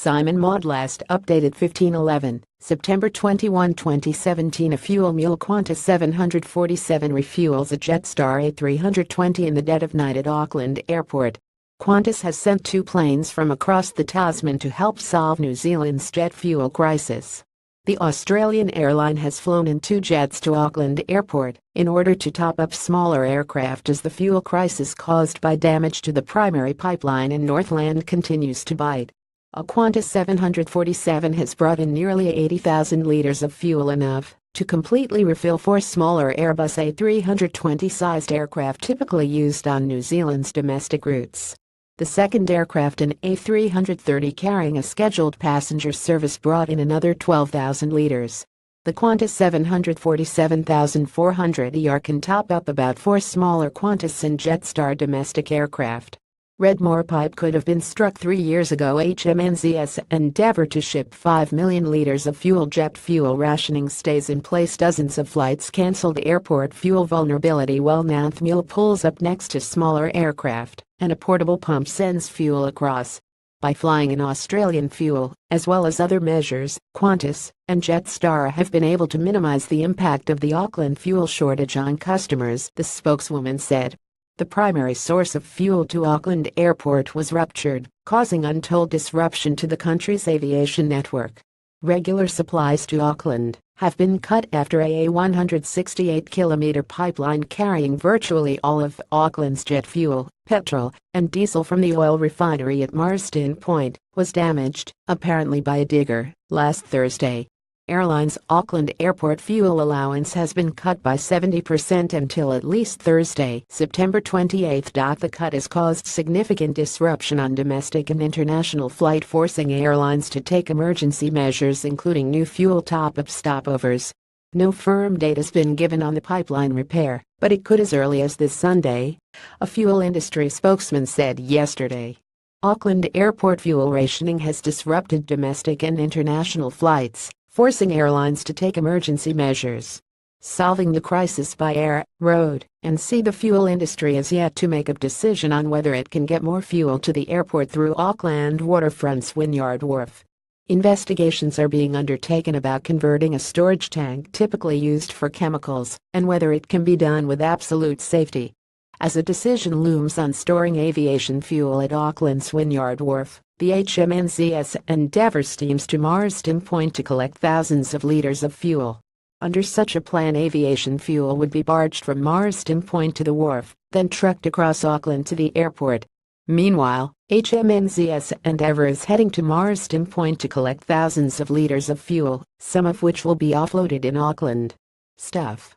MAUDE Last updated 1511, September 21, 2017. A fuel mule Qantas 747 refuels a Jetstar A320 in the dead of night at Auckland Airport. Qantas has sent 2 planes from across the Tasman to help solve New Zealand's jet fuel crisis. The Australian airline has flown in 2 jets to Auckland Airport in order to top up smaller aircraft as the fuel crisis caused by damage to the primary pipeline in Northland continues to bite. A Qantas 747 has brought in nearly 80,000 litres of fuel, enough to completely refill 4 smaller Airbus A320-sized aircraft typically used on New Zealand's domestic routes. The second aircraft, an A330 carrying a scheduled passenger service, brought in another 12,000 litres. The Qantas 747-400 ER can top up about 4 smaller Qantas and Jetstar domestic aircraft. Redmore Pipe could have been struck 3 years ago. HMNZ's endeavour to ship 5 million litres of fuel. Jet fuel rationing stays in place. Dozens of flights cancelled. Airport fuel vulnerability. Well, mule pulls up next to smaller aircraft, and a portable pump sends fuel across. By flying in Australian fuel, as well as other measures, Qantas and Jetstar have been able to minimise the impact of the Auckland fuel shortage on customers, the spokeswoman said. The primary source of fuel to Auckland Airport was ruptured, causing untold disruption to the country's aviation network. Regular supplies to Auckland have been cut after a 168-kilometre pipeline carrying virtually all of Auckland's jet fuel, petrol, and diesel from the oil refinery at Marsden Point was damaged, apparently by a digger, last Thursday. Airline's Auckland Airport fuel allowance has been cut by 70% until at least Thursday, September 28. The cut has caused significant disruption on domestic and international flight, forcing airlines to take emergency measures including new fuel top-up stopovers. No firm date has been given on the pipeline repair, but it could as early as this Sunday, a fuel industry spokesman said yesterday. Auckland Airport fuel rationing has disrupted domestic and international flights, forcing airlines to take emergency measures. Solving the crisis by air, road, and sea. The fuel industry has yet to make a decision on whether it can get more fuel to the airport through Auckland Waterfront's Wynyard Wharf. Investigations are being undertaken about converting a storage tank typically used for chemicals, and whether it can be done with absolute safety. As a decision looms on storing aviation fuel at Auckland's Wynyard Wharf, the HMNZ's endeavour steams to Marsden Point to collect thousands of litres of fuel. Under such a plan, aviation fuel would be barged from Marsden Point to the wharf, then trucked across Auckland to the airport. Meanwhile, HMNZ's endeavour is heading to Marsden Point to collect thousands of litres of fuel, some of which will be offloaded in Auckland. Stuff.